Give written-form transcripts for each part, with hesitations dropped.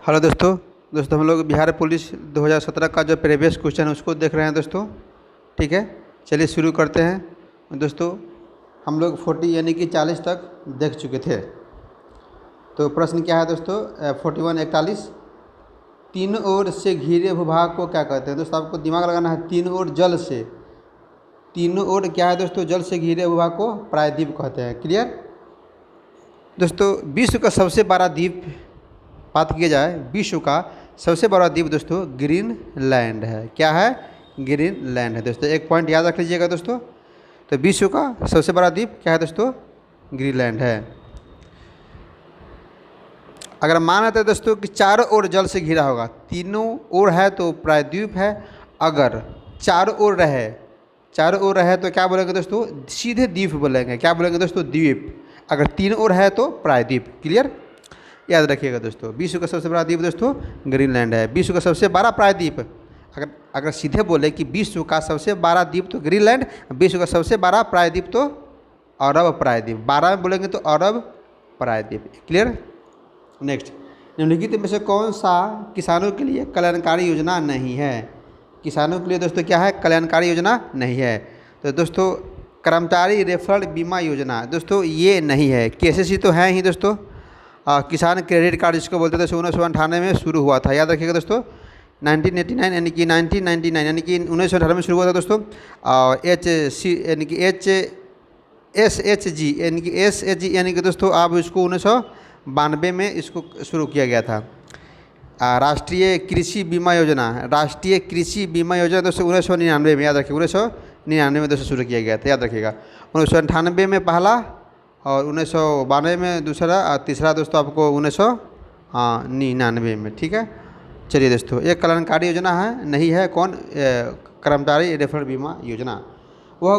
Hello दोस्तों हम लोग बिहार पुलिस 2017 का जो प्रीवियस क्वेश्चन है उसको देख रहे हैं दोस्तों। ठीक है, चलिए शुरू करते हैं। दोस्तों हम लोग 40 यानी कि 40 तक देख चुके थे। तो प्रश्न क्या है दोस्तों? 41 41 तीन ओर से घिरे भूभाग को क्या कहते हैं? दोस्तों आपको दिमाग लगाना है। तीन ओर जल से, तीनों ओर क्या है दोस्तों? जल से घिरे भूभाग को प्रायद्वीप कहते हैं। क्लियर दोस्तों? विश्व का सबसे बड़ा द्वीप बात किया जाए, विश्व का सबसे बड़ा द्वीप दोस्तों ग्रीनलैंड है। क्या है? ग्रीनलैंड है दोस्तों। एक पॉइंट याद रख लीजिएगा दोस्तों। तो विश्व का सबसे बड़ा द्वीप क्या है दोस्तों? ग्रीनलैंड है। अगर मान लेते हैं दोस्तों कि चारों ओर जल से घिरा होगा, तीनों ओर है तो प्रायद्वीप है। अगर चारों ओर रहे तो क्या बोलेंगे दोस्तों? सीधे द्वीप बोलेंगे। क्या बोलेंगे दोस्तों? द्वीप। अगर तीन ओर है तो प्रायद्वीप। क्लियर, याद रखिएगा दोस्तों। विश्व का सबसे बड़ा द्वीप दोस्तों ग्रीनलैंड है। विश्व का सबसे बड़ा प्रायद्वीप, अगर सीधे बोले कि विश्व का सबसे बड़ा द्वीप तो ग्रीनलैंड, विश्व का सबसे बड़ा प्रायद्वीप तो अरब प्रायद्वीप। 12 में बोलेंगे तो अरब प्रायद्वीप। क्लियर। नेक्स्ट, निम्नलिखित में से कौन सा किसानों के लिए कल्याणकारी योजना नहीं है? किसानों के लिए दोस्तों क्या है? कल्याणकारी योजना नहीं है। तो दोस्तों कर्मचारी रेफरल बीमा योजना दोस्तों ये नहीं है। केसीसी तो है ही दोस्तों। किसान क्रेडिट कार्ड जिसको बोलते थे 1998 में शुरू हुआ था। याद रखिएगा दोस्तों। 1989 यानी कि 1999 यानी कि 1998 में शुरू हुआ था दोस्तों। HC यानी कि SHG यानी कि SHG यानी कि दोस्तों आप इसको 1992 में इसको शुरू किया गया था। राष्ट्रीय कृषि बीमा योजना दोस्तों 1999 में, याद रखिए 1999 में दोस्तों शुरू किया गया था। याद रखिएगा 1998 में पहला और 1992 में दूसरा और तीसरा दोस्तों आपको 1999 में। ठीक है, चलिए दोस्तों एक कल्याणकारी योजना है नहीं है। कौन? कर्मचारी रेफरल बीमा योजना। वह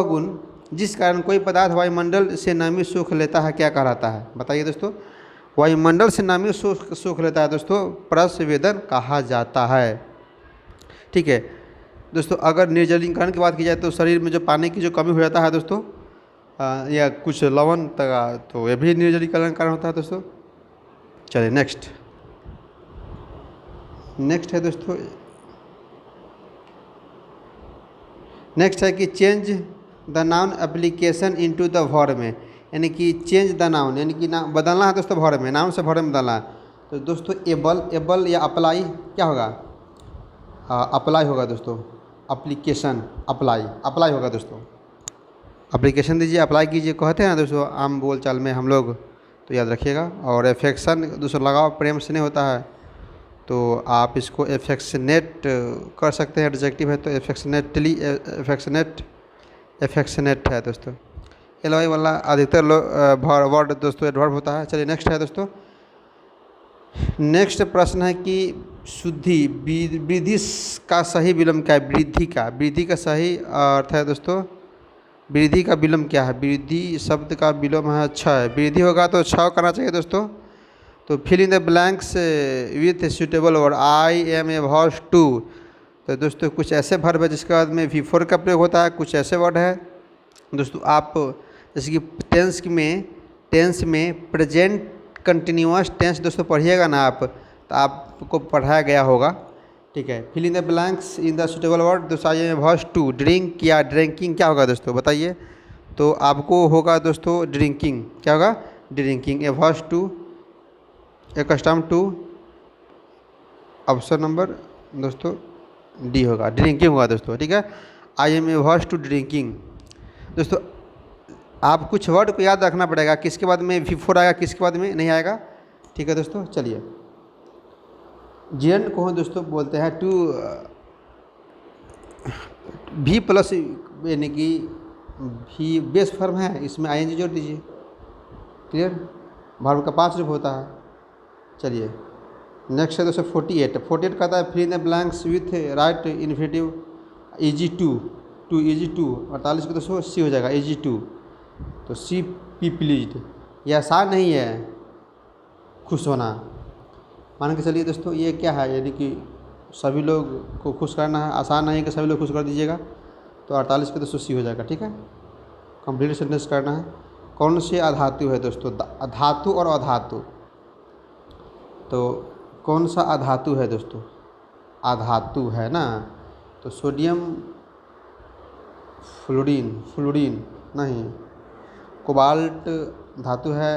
गुण जिस कारण कोई पदार्थ वायुमंडल से नमी सोख लेता है क्या कहलाता है? बताइए दोस्तों। वायुमंडल से नमी सोख लेता है दोस्तों प्रस्वेदन कहा जाता है। ठीक है दोस्तों। अगर निर्जलीकरण की बात की जाए तो शरीर में जो पानी की जो कमी हो जाता है दोस्तों या कुछ लवण तक, तो यह भी निर्जलीकरण कारण होता है दोस्तों। चलिए नेक्स्ट है दोस्तों। नेक्स्ट है कि change the noun application into the verb में, यानी कि चेंज द नाउन यानी कि नाम बदलना है दोस्तों वर्ब में, नाउन से वर्ब में बदलना है। तो दोस्तों एबल या अप्लाई क्या होगा? अप्लाई होगा दोस्तों। एप्लीकेशन अप्लाई होगा दोस्तों। एप्लीकेशन दीजिए, अप्लाई कीजिए कहते हैं ना दोस्तों आम बोल चाल में हम लोग, तो याद रखिएगा। और एफेक्शन दोस्तों लगाव प्रेम से नहीं होता है, तो आप इसको एफेक्शनेट कर सकते हैं। एडजेक्टिव है तो एफेक्शनेट है दोस्तों। एलवाई वाला अधिकतर वर्ड दोस्तों एडवर्ब होता है। चलिए नेक्स्ट है दोस्तों। नेक्स्ट प्रश्न है कि शुद्धि वृद्धि का सही विलोम क्या है? वृद्धि का सही अर्थ है दोस्तों, वृद्धि का विलोम क्या है? वृद्धि शब्द का विलोम है क्षय। वृद्धि होगा तो क्षय करना चाहिए दोस्तों। तो fill in the blanks with suitable word. I am averse to. तो दोस्तों कुछ ऐसे वर्ब है जिसके बाद में V4 का प्रयोग होता है। कुछ ऐसे वर्ड है दोस्तों आप जैसे कि टेंस में प्रेजेंट कंटिन्यूअस टेंस दोस्तों पढ़िएगा ना आप, तो आपको पढ़ाया गया होगा। ठीक है, fill in the blanks in the suitable word. दोस्तों आइए वर्स टू। ड्रिंक या ड्रिंकिंग क्या होगा दोस्तों? बताइए। तो आपको होगा दोस्तों ड्रिंकिंग। क्या होगा? Drinking. Averse to accustom to. Option number दोस्तों डी होगा, ड्रिंकिंग होगा दोस्तों। ठीक है, I am averse to drinking. दोस्तों आप कुछ वर्ड को याद रखना पड़ेगा, किसके बाद में V4 आएगा, किसके बाद में नहीं आएगा। ठीक है दोस्तों। चलिए जेंड को दोस्तों बोलते हैं टू V प्लस यानी कि V बेस फॉर्म है, इसमें ING जोड़ दीजिए। क्लियर, वर्ब का 5 रूप होता है। चलिए नेक्स्ट है दोस्तों 48 कहता है fill in the blanks with right infinitive EG2 EG2। 48 को दोस्तों C हो जाएगा EG2। तो सी पी प्लीज्ड। यह आसान नहीं है खुश होना। मान के चलिए दोस्तों ये क्या है, यानी कि सभी लोग को खुश करना है। आसान नहीं है कि सभी लोग खुश कर दीजिएगा। तो 48 को दोस्तों C हो जाएगा। ठीक है, कंप्लीट सेंटेंस करना है। कौन से अधातु है दोस्तों? धातु और अधातु। तो कौन सा अधातु है दोस्तों? अधातु है ना, तो सोडियम फ्लोरीन, फ्लोरीन नहीं, कोबाल्ट धातु है।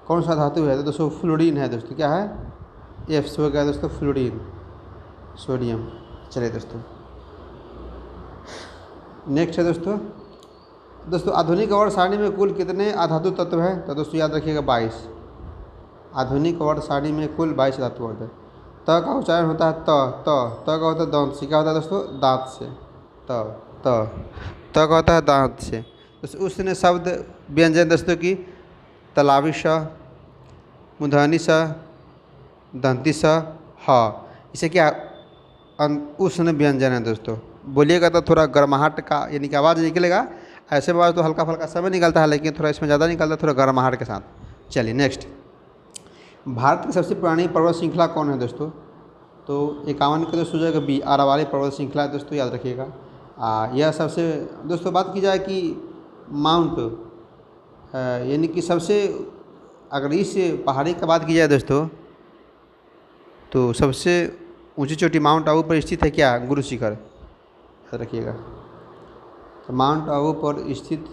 कौन सा धातु है? तो दोस्तों फ्लोरीन है दोस्तों। क्या है? एफ से हो गया दोस्तों फ्लोरीन, सोडियम। चलिए दोस्तों, नेक्स्ट है दोस्तों आधुनिक आवर्त सारणी में कुल कितने अधातु तत्व हैं? तो दोस्तों याद रखिएगा 22। आधुनिक आवर्त सारणी में कुल 22 धातु होते हैं। त का उच्चारण होता है त का होता है दांत से। क्या होता है दोस्तों? दांत से। त का होता है दांत से। दोस्तों उसने शब्द व्यंजन दोस्तों की तलावी स, मूर्धनी स, दंती स, ह। इसे क्या उष्ण व्यंजन है दोस्तों। बोलिएगा तो थोड़ा गर्माहट का यानी कि आवाज़ निकलेगा। ऐसे में आवाज़ तो हल्का फुल्का समय निकलता है, लेकिन थोड़ा इसमें ज़्यादा निकलता है, थोड़ा गर्माहट के साथ। चलिए नेक्स्ट, भारत की सबसे पुरानी पर्वत श्रृंखला कौन है दोस्तों? तो 51 के दोस्तों जगह बी अरावली पर्वत श्रृंखला है दोस्तों, याद रखिएगा। यह सबसे दोस्तों बात की जाए कि माउंट यानी कि सबसे, अगर इस पहाड़ी की बात की जाए दोस्तों, तो सबसे ऊंची चोटी माउंट आबू पर स्थित है क्या? गुरु शिखर, याद रखिएगा। तो माउंट आबू पर स्थित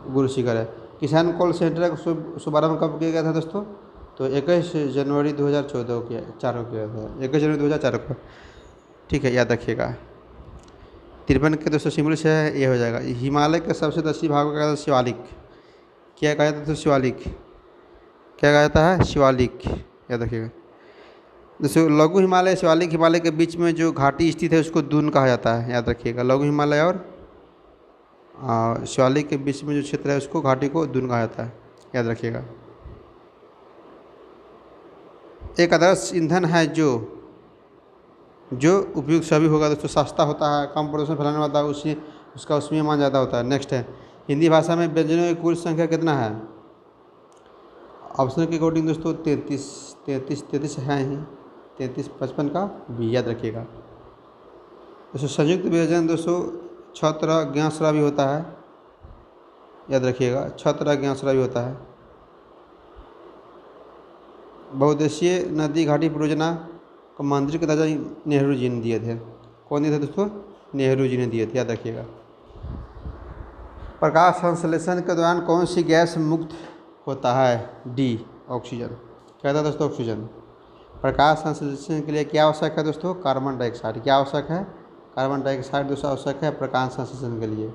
गुरु शिखर है। किसान कॉल सेंटर का शुभारंभ कब किया गया था दोस्तों? तो 21 जनवरी 2014 को किया था, 21 जनवरी 2004 को। ठीक है, याद रखिएगा। 53 के दोस्तों सिमरी से है, ये हो जाएगा। हिमालय के सबसे दक्षिणी भाग को कहा जाता है शिवालिक। क्या कहा जाता है? शिवालिक। क्या कहा जाता है? शिवालिक, याद रखिएगा। जैसे लघु हिमालय शिवालिक हिमालय के बीच में जो घाटी स्थित है उसको दून कहा जाता है, याद रखिएगा। लघु हिमालय और शिवालिक के बीच में जो क्षेत्र है उसको घाटी को दून कहा जाता है, याद रखिएगा। एक आदर्श ईंधन है जो उपयुक्त सभी होगा दोस्तों, सस्ता होता है, कम प्रदूषण फैलाने वाला है, उसका उसमें मान ज़्यादा होता है। नेक्स्ट है, हिंदी भाषा में व्यंजनों की कुल संख्या कितना है? ऑप्शन के अकॉर्डिंग दोस्तों 33 है ही, 33 55 का बी, याद रखिएगा। दोस्तों संयुक्त व्यंजन दोस्तों 6 तरह ज्ञासरा भी होता है, याद रखिएगा। 6 तरह ज्ञासरा भी होता है। बहुउद्देशीय नदी घाटी परियोजना को मंदिर के दर्जा नेहरू जी ने दिए थे। कौन दिए थे दोस्तों? नेहरू जी ने दिए थे, याद रखिएगा। प्रकाश संश्लेषण के दौरान कौन सी गैस मुक्त होता है? D oxygen. क्या था दोस्तों? ऑक्सीजन। प्रकाश संश्लेषण के लिए क्या आवश्यक है दोस्तों? Carbon dioxide. क्या आवश्यक है? कार्बन डाइऑक्साइड दोस्तों आवश्यक है प्रकाश संश्लेषण के लिए।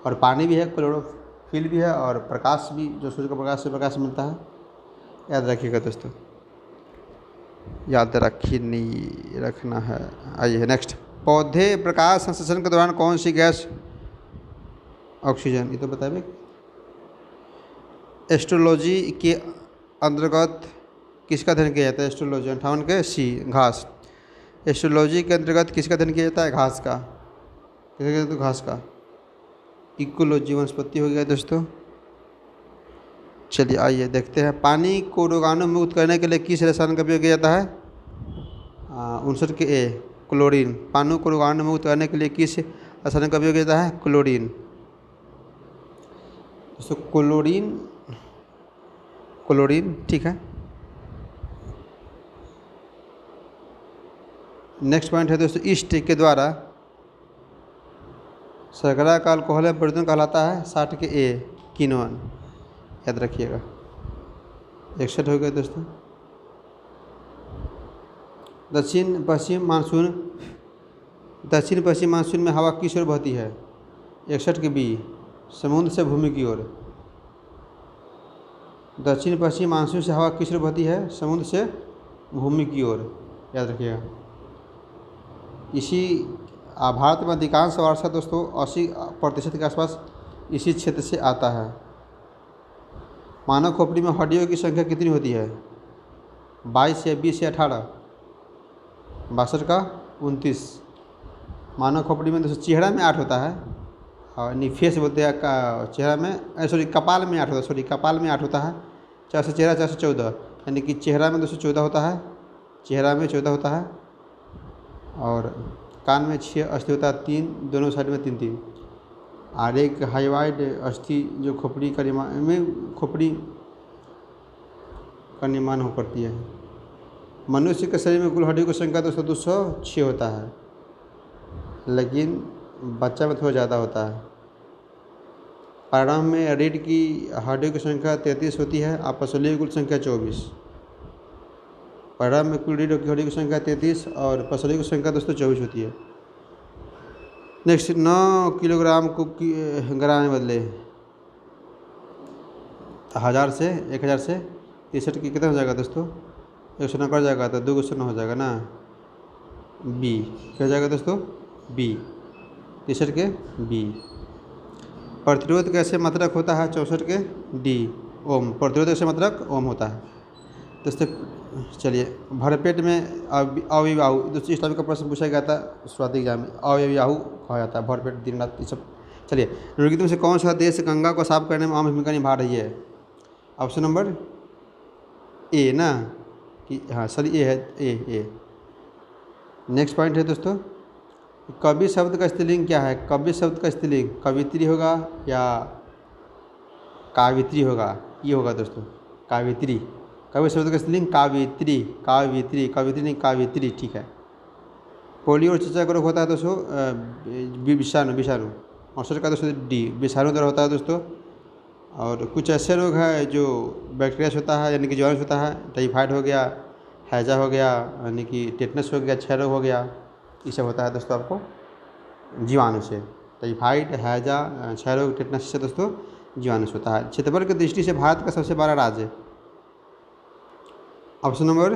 और पानी भी है, क्लोरोफिल भी है, और प्रकाश भी, जो सूर्य का प्रकाश से प्रकाश मिलता है, याद रखिएगा दोस्तों। याद रखना है। आइए नेक्स्ट, पौधे प्रकाश संश्लेषण के दौरान कौन सी गैस? ऑक्सीजन। ये तो बताइए। एस्ट्रोलॉजी के अंतर्गत किसका अध्ययन किया जाता है? एस्ट्रोलॉजी 58 के सी घास। एस्ट्रोलॉजी के अंतर्गत किसका अध्ययन किया जाता है? घास का। किसका कहते हैं? घास का। इकोलॉजी वनस्पति हो गया दोस्तों। चलिए आइए देखते हैं, पानी को रोगाणु मुक्त करने के लिए किस रसायन का उपयोग किया जाता है? 59 के ए क्लोरीन। पानी को रोगाणु मुक्त करने के लिए किस रसायन का उपयोग किया जाता है? क्लोरीन। दोस्तों क्लोरीन ठीक है। नेक्स्ट पॉइंट है दोस्तों, ईस्ट के द्वारा शर्करा का अल्कोहल में परिवर्तन कहलाता है। 60 के ए किनोन, याद रखिएगा। 61 हो गया दोस्तों। दक्षिण पश्चिम मानसून में हवा किस ओर बहती है? 61 के बी समुद्र से भूमि की ओर। दक्षिण पश्चिम मानसून से हवा किस ओर बहती है? समुद्र से भूमि की ओर, याद रखिएगा। इसी भारत में अधिकांश वर्षा दोस्तों 80% के आसपास इसी क्षेत्र से आता है। मानव खोपड़ी में हड्डियों की संख्या कितनी होती है? 22 या 20 या 18? 62 का 29। मानव खोपड़ी में दोस्तों चेहरा में 8 होता है, और फेस बोलते हैं चेहरा में, सॉरी कपाल में 8 होता है, सॉरी कपाल में 8 होता है। 4 से चेहरा, 4 से 14, यानी कि चेहरा में दोस्तों 14 होता है, चेहरा में 14 होता है, और कान में 6 अस्थि होता है, 3 दोनों साइड में 3 और एक हाइवाइड अस्थि जो खोपड़ी का में खोपड़ी का निर्माण हो करती है। मनुष्य के शरीर में कुल हड्डियों की संख्या दोस्तों 206 होता है, लेकिन बच्चा में थोड़ा ज़्यादा होता है। प्रारंभ में रीढ़ की हड्डियों की संख्या 33 होती है, अपसलियों की कुल संख्या 24। प्रारंभ में कुल रीढ़ की हड्डियों की संख्या 33 और पसलियों की संख्या दोस्तों 24 होती है। नेक्स्ट 9 किलोग्राम को ग्राम में बदले 1000 से 1000 से 63 की कितना हो जाएगा दोस्तों? 100 कट जाएगा तो 2 शून्य हो जाएगा ना, बी क्या हो जाएगा दोस्तों? बी 63 के बी। प्रतिरोध कैसे मात्रक होता है? 64 के डी ओम। प्रतिरोध कैसे मात्रक ओम होता है दोस्तों। चलिए, भरपेट में अविवाहु दोस्तों इस टाइप का प्रश्न पूछा गया था स्वास्थ्य एग्जाम में, अविवाहु कहा जाता है, भरपेट दिन रात ये सब। चलिए, निम्नलिखित में से कौन सा देश गंगा को साफ करने में अहम भूमिका निभा रही है? ऑप्शन नंबर ए ना, कि हाँ सॉरी ए है, ए। नेक्स्ट पॉइंट है दोस्तों, कवि शब्द का स्त्रीलिंग क्या है? कवि शब्द का स्त्रीलिंग कवित्री होगा या कावित्री होगा? ये होगा दोस्तों कावित्री। कवि शब्द का स्त्रीलिंग कावित्री, कावित्री, कवित्री नहीं कावित्री, ठीक है। पोलियो और चेचक रोग होता है दोस्तों विषाणु, विषाणु। 68 का दोस्तों डी विषाणु द्वारा होता है दोस्तों। और कुछ ऐसे रोग हैं जो बैक्टीरिया से होता है, यानी कि जीवाणु से होता है। टाइफाइड हो गया, हैजा हो गया, यानी कि टेटनस हो गया, क्षय रोग हो गया, ये सब होता है दोस्तों आपको जीवाणु से। टाइफाइड, हैजा, क्षय रोग, टेटनस से दोस्तों जीवाणु से होता है। क्षेत्रफल की दृष्टि से भारत का सबसे बड़ा राज्य है? Option number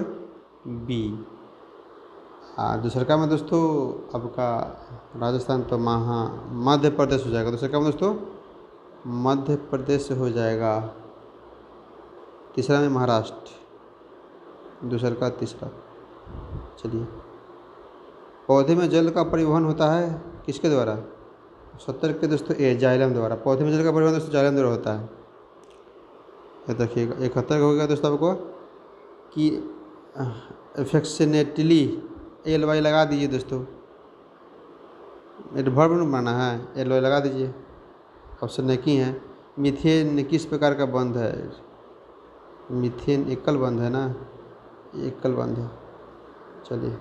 B. दूसरा का में दोस्तों आपका राजस्थान तो मध्य प्रदेश हो जाएगा। दूसरा का में दोस्तों मध्य प्रदेश हो जाएगा। तीसरा में महाराष्ट्र, दूसरा का तीसरा। चलिए, पौधे में जल का परिवहन होता है किसके द्वारा? 70 के दोस्तों ए जाइलम द्वारा। पौधे में जल का परिवहन दोस्तों जाइलम द्वारा होता है। ये देखिएगा 71 का हो गया दोस्तों आपको कि एफेक्शनेटली एल वाई लगा दीजिए दोस्तों, एडवर्ब बनाना है, एल वाई लगा दीजिए। ऑप्शन एक ही है। मीथेन किस प्रकार का बंध है? मीथेन एकल बंध है ना, एकल बंध है। चलिए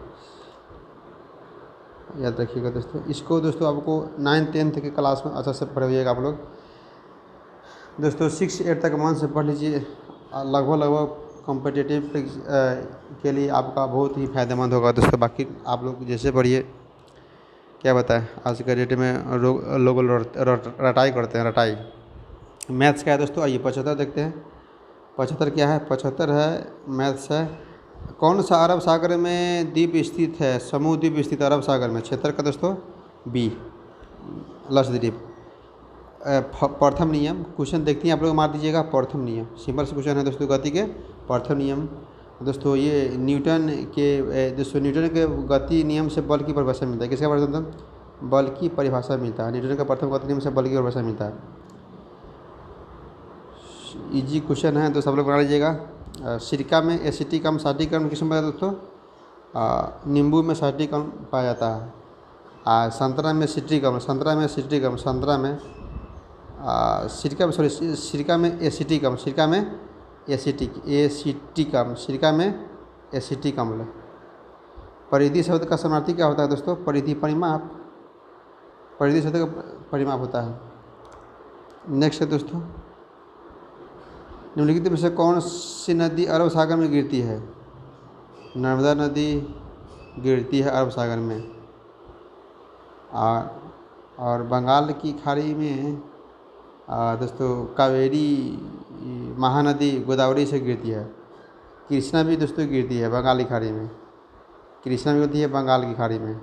याद रखिएगा दोस्तों इसको। दोस्तों आपको 9th 10th के क्लास में अच्छा से पढ़िएगा आप लोग दोस्तों। 6 8 तक मन से पढ़ लीजिए, लगभग कॉम्पिटिटिव के लिए आपका बहुत ही फ़ायदेमंद होगा दोस्तों। बाकी आप लोग जैसे पढ़िए, क्या बताएं, आज के डेट में लोग रटाई करते हैं, रटाई। मैथ्स क्या है दोस्तों? आइए 75 देखते हैं। 75 क्या है? 75 है मैथ्स है। कौन सा अरब सागर में द्वीप स्थित है? समूह द्वीप स्थित अरब सागर में। 76 का दोस्तों बी लक्षद्वीप। प्रथम नियम क्वेश्चन देखते हैं आप लोग, मार दीजिएगा। प्रथम नियम सिंपल से क्वेश्चन है दोस्तों, गति के प्रथम नियम दोस्तों। ये न्यूटन के दोस्तों न्यूटन के गति नियम से बल की परिभाषा मिलता है। किसका प्रथम? बल की परिभाषा मिलता है। न्यूटन का प्रथम गति नियम से बल की परिभाषा मिलता है। इजी क्वेश्चन है दोस्तों, आप लोग बना लीजिएगा। सिरका में एसिटिक अम्ल साइट्रिक अम्ल किसमें पाया दोस्तों? नींबू में साइट्रिक अम्ल पाया जाता है। संतरा में सिट्रिक अम्ल, संतरा में सिट्रिक अम्ल, संतरा में सिरका में सिरका में एसिटिक अम्ल, सिरका में एसिटिक अम्ल, सिरका में एसिटिक अम्ल। परिधि शब्द का समानार्थी क्या होता है दोस्तों? परिधि परिमाप, परिधि शब्द का परिमाप होता है। नेक्स्ट है दोस्तों, निम्नलिखित में से कौन सी नदी अरब सागर में गिरती है? नर्मदा नदी गिरती है अरब सागर में। और बंगाल की खाड़ी में दोस्तों कावेरी महानदी गोदावरी से गिरती है। कृष्णा भी दोस्तों गिरती है बंगाल की खाड़ी में। कृष्णा भी गिरती है बंगाल की खाड़ी में।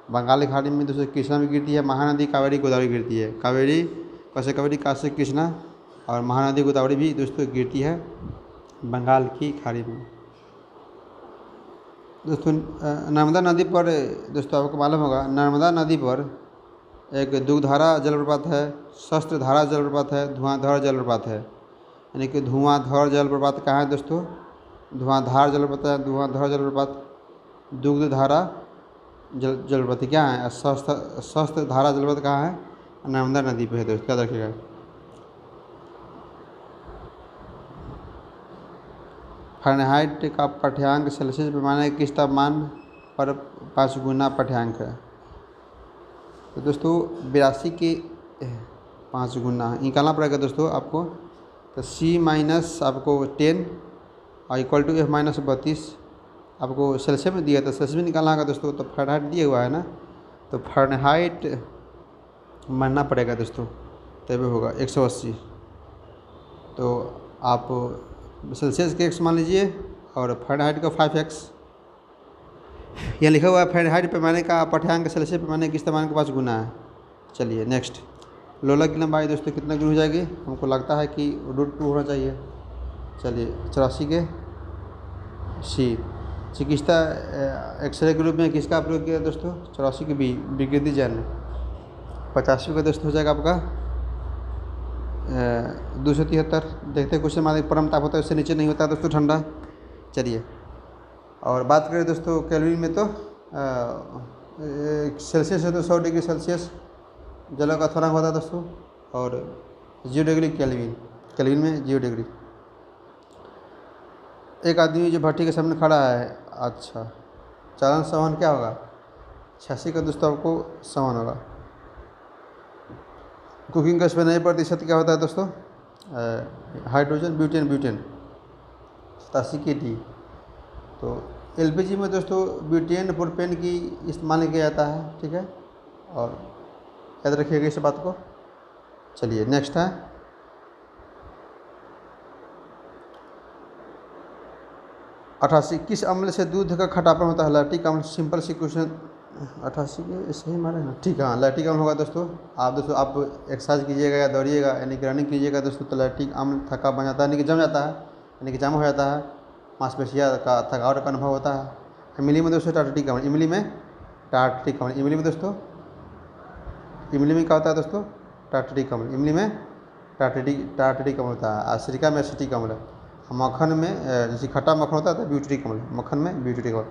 बंगाल की खाड़ी में दोस्तों कृष्णा भी गिरती है, महानदी कावेरी गोदावरी गिरती है। कावेरी कैसे कावेरी कासे कृष्णा, और महानदी गोदावरी भी दोस्तों गिरती है बंगाल की खाड़ी में। दोस्तों नर्मदा नदी पर दोस्तों आपको मालूम होगा, नर्मदा नदी पर एक दुग्धारा जलप्रपात है, शस्त्रधारा जलप्रपात है, धुआंधार जलप्रपात है। यानी कि धुआंधार जलप्रपात कहाँ है दोस्तों? धुआंधार जलप्रपात है, धुआंधार जलप्रपात। दुग्धधारा जलप्रपात क्या है? शस्त्रधारा जलप्रपात कहाँ है? नर्मदा नदी पे है दोस्तों, याद रखिएगा। फ़ारेनहाइट का पाठ्यांक सेल्सियस पैमाने के किस तापमान पर 5 गुना पाठ्यांक है? तो दोस्तों 82 के 5 गुना निकालना पड़ेगा दोस्तों आपको। तो C माइनस आपको 10 और इक्वल टू F माइनस 32 आपको सेल्सियस में दिया था, सेल्सियस में निकालना होगा दोस्तों। तो फ़ारेनहाइट दिया हुआ है ना, तो फ़ारेनहाइट मानना पड़ेगा दोस्तों, तभी होगा 180। तो आप सेल्सियस के x मान लीजिए और फ़ारेनहाइट का 5x। यहाँ लिखा हुआ है फ़ारेनहाइट पैमाने का पाठ्यांक सेल्सियस पैमाने के इस्तेमाल के 5 गुना है। चलिए नेक्स्ट, लोला की लंबाई दोस्तों कितना की हो जाएगी? हमको लगता है कि √2 होना चाहिए। चलिए 84 के C। चिकित्सा एक्सरे के रूप में किसका प्रयोग किया दोस्तों? 84 के B विकृति जैन। 85 का दोस्तों हो जाएगा आपका 273। देखते हैं क्वेश्चन हमारे परम ताप होता है उससे नीचे नहीं होता दोस्तों ठंडा। चलिए और बात करें दोस्तों केल्विन में, तो सेल्सियस है तो 100 डिग्री सेल्सियस जल का थोड़ा होता है दोस्तों, और 0 डिग्री केल्विन में 0 डिग्री। एक आदमी जो भट्टी के सामने खड़ा है, अच्छा चालन संवहन क्या होगा? 86 का दोस्तों आपको संवहन होगा। कुकिंग गैस में 9% क्या होता है दोस्तों? हाइड्रोजन ब्यूटेन 87 के D। तो LPG में दोस्तों ब्यूटेन प्रोपेन की इस्तेमाल किया जाता है, ठीक है, और याद रखिएगा इस बात को। चलिए नेक्स्ट है 88। किस अम्ल से दूध का खटापन होता है? लैक्टिक अम्ल। सिंपल सी क्वेश्चन। 88 के सही मारे ना, ठीक है, हाँ लैक्टिक अम्ल होगा दोस्तों। आप एक्सरसाइज कीजिएगा या दौड़िएगा यानी कि रनिंग कीजिएगा दोस्तों, तो लैक्टिक अम्ल थका बन जाता है, यानी कि जम जाता है, यानी कि जमा हो जाता है, मांसपेशियाँ का थकावट का अनुभव होता है। इमली में दोस्तों टार्टरिक अम्ल, इमली में टार्टरिक अम्ल, इमली में दोस्तों, इमली में क्या होता है दोस्तों? टार्टरिक अम्ल, इमली में टार्टरिक अम्ल होता है। सिरका में एसिटिक अम्ल, मक्खन में जैसे खट्टा मक्खन होता है तो ब्यूटरिक अम्ल, मक्खन में ब्यूटरिक अम्ल।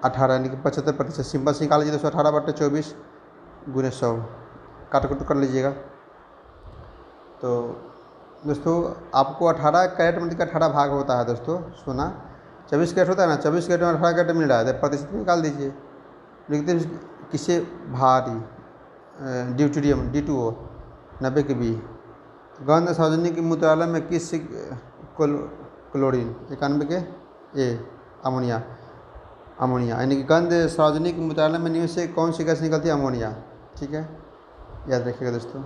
18 यानी कि 75%। सिंपल से निकाल लीजिए दोस्तों, 18/24 × 100 काट कुट कर लीजिएगा। तो दोस्तों आपको 18 कैरेट मतलब 18 भाग होता है दोस्तों सोना। 24 कैरेट होता है ना, 24 कैरेट में 18 कैरेट मिल रहा है, तो प्रतिशत निकाल दीजिए। लिखते हैं किसे भारी? ड्यूटेरियम D2O 90 के B। गंध सार्वजनिक मूत्रालय में किस क्लोरीन? 91 के A अमोनिया यानी कि गंध सार्वजनिक मूत्रालय में निम्न से कौन सी गैस निकलती है? अमोनिया, ठीक है, याद रखिएगा दोस्तों।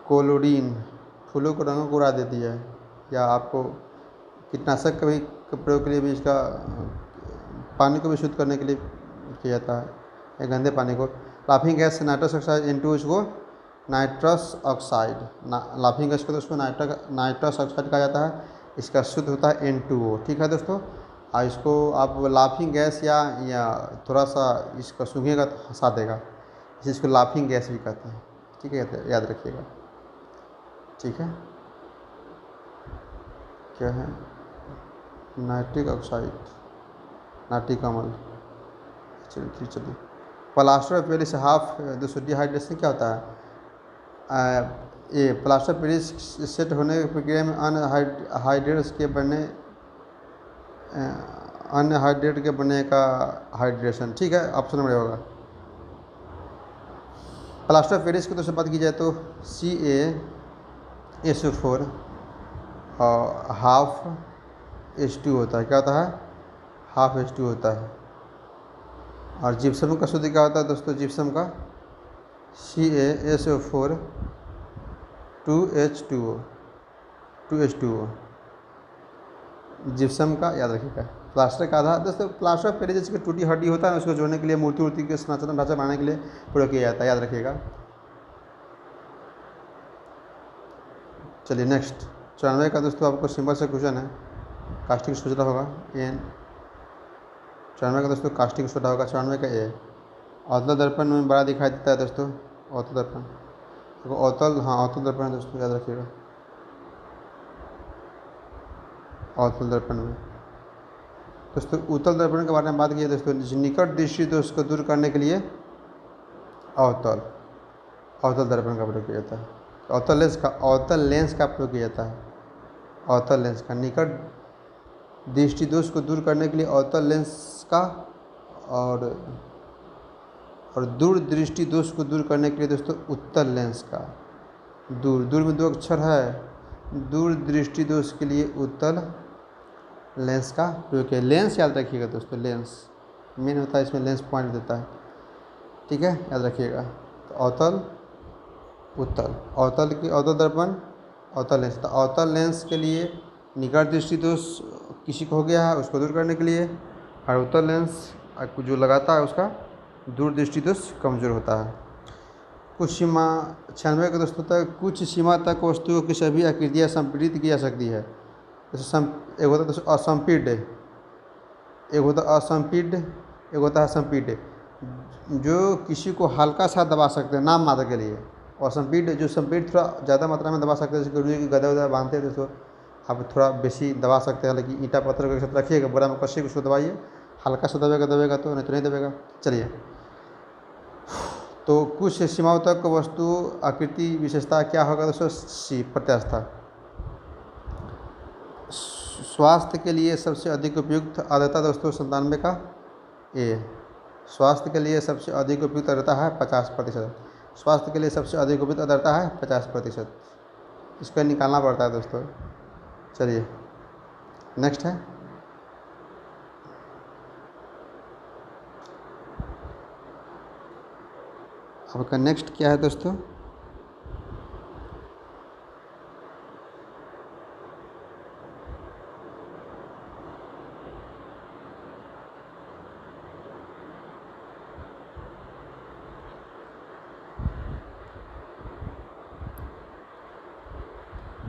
क्लोरीन फूलों को रंगों को उड़ा देती है, या आपको कीटनाशक के प्रयोग के लिए भी इसका पानी को भी शुद्ध करने के लिए किया जाता है, या गंदे पानी को। लाफिंग गैस से नाइट्रस ऑक्साइड N2, इसको नाइट्रस ऑक्साइड, लाफिंग गैस को दोस्तों नाइट्रस ऑक्साइड कहा जाता है। इसका शुद्ध होता है N2O, ठीक है दोस्तों। और इसको आप लाफिंग गैस या थोड़ा सा इसका सूंघेगा तो हंसा देगा, इसको लाफिंग गैस भी कहते हैं, ठीक है, याद रखिएगा, ठीक है। क्या है? नाइट्रिक ऑक्साइड, नाइट्रिक अम्ल। चलिए प्लास्टर ऑफ पेरिस हाफ दोस्तों डिहाइड्रेशन क्या होता है? ये प्लास्टर ऑफ पेरिस सेट होने की प्रक्रिया में अनहाइड्रेट के बनने का हाइड्रेशन, ठीक है, ऑप्शन नंबर होगा। प्लास्टर ऑफ पेरिस की दोस्तों बात की जाए तो CaSO4 और हाफ H2 होता है। क्या होता है? हाफ H2 होता है। और जिप्सम का शुद्ध क्या होता है दोस्तों? जिप्सम का CaSO4 2H2O जिप्सम का, याद रखिएगा। प्लास्टर का आधार दोस्तों, प्लास्टर ऑफ पेरिस जैसे टूटी हड्डी होता है, उसको जोड़ने के लिए मूर्ति के संरचना ढांचा बनाने के लिए प्रयोग किया जाता है, याद रखिएगा। चलिए नेक्स्ट 94 का दोस्तों आपको सिंपल से क्वेश्चन है, कास्टिक सोडा होगा N। 94 का दोस्तों कास्टिक सोडा होगा, 94 का A। अवतल दर्पण में बड़ा दिखाई देता है दोस्तों, अवतल दर्पण, अवतल दर्पण है दोस्तों, याद रखिएगा। अवतल दर्पण में दोस्तों, उत्तल दर्पण के बारे में बात की है दोस्तों, निकट दृष्टि दोष को दूर करने के लिए अवतल दर्पण का प्रयोग किया जाता है। अवतल लेंस का प्रयोग किया जाता है। अवतल लेंस का निकट दृष्टि दोष को दूर करने के लिए अवतल लेंस का और दूर दृष्टि दोष को दूर करने के लिए दोस्तों उत्तल लेंस का। दूर दूर में 2 अक्षर है, दूर दृष्टि दोष के लिए उत्तल लेंस का प्रयोग किया। लेंस याद रखिएगा दोस्तों, लेंस मेन होता है, इसमें लेंस पॉइंट देता है, ठीक है, याद रखिएगा। तो अवतल उत्तल, अवतल की अवतल दर्पण अवतल लेंस, तो अवतल लेंस के लिए निकट दृष्टि दोष किसी को हो गया है उसको दूर करने के लिए, और उत्तल लेंस जो लगाता है उसका दूर दृष्टि दोष कमज़ोर होता है। कुछ सीमा 96 के दोस्तों तक कुछ सीमा तक वस्तुओं की सभी आकृतियाँ संपीड़ित की जा सकती है। जैसे एक होता है दोस्तों असंपीड्य, एक होता है असंपीड्य, एक होता है संपीड्य, जो किसी को हल्का सा दबा सकते हैं नाम मात्र के लिए। और संपीड्य जो संपीड्य थोड़ा ज़्यादा मात्रा में दबा सकते हैं, जैसे रुई की गदा वदा बांधते हैं दोस्तों, आप थोड़ा बेसी दबा सकते हैं, लेकिन ईंटा पत्थर के साथ रखिएगा, बोरा में कसिए उसको दबाइए, हल्का सा दबेगा तो नहीं दबेगा। चलिए, तो कुछ सीमाओं तक वस्तु आकृति विशेषता क्या होगा दोस्तों? सी प्रत्यास्थता। स्वास्थ्य के लिए सबसे अधिक उपयुक्त आर्द्रता दोस्तों 97 का ए। स्वास्थ्य के लिए सबसे अधिक उपयुक्त आर्द्रता है 50%। स्वास्थ्य के लिए सबसे अधिक उपयुक्त आर्द्रता है 50%। इसको निकालना पड़ता है दोस्तों। चलिए नेक्स्ट है, आपका नेक्स्ट क्या है दोस्तों?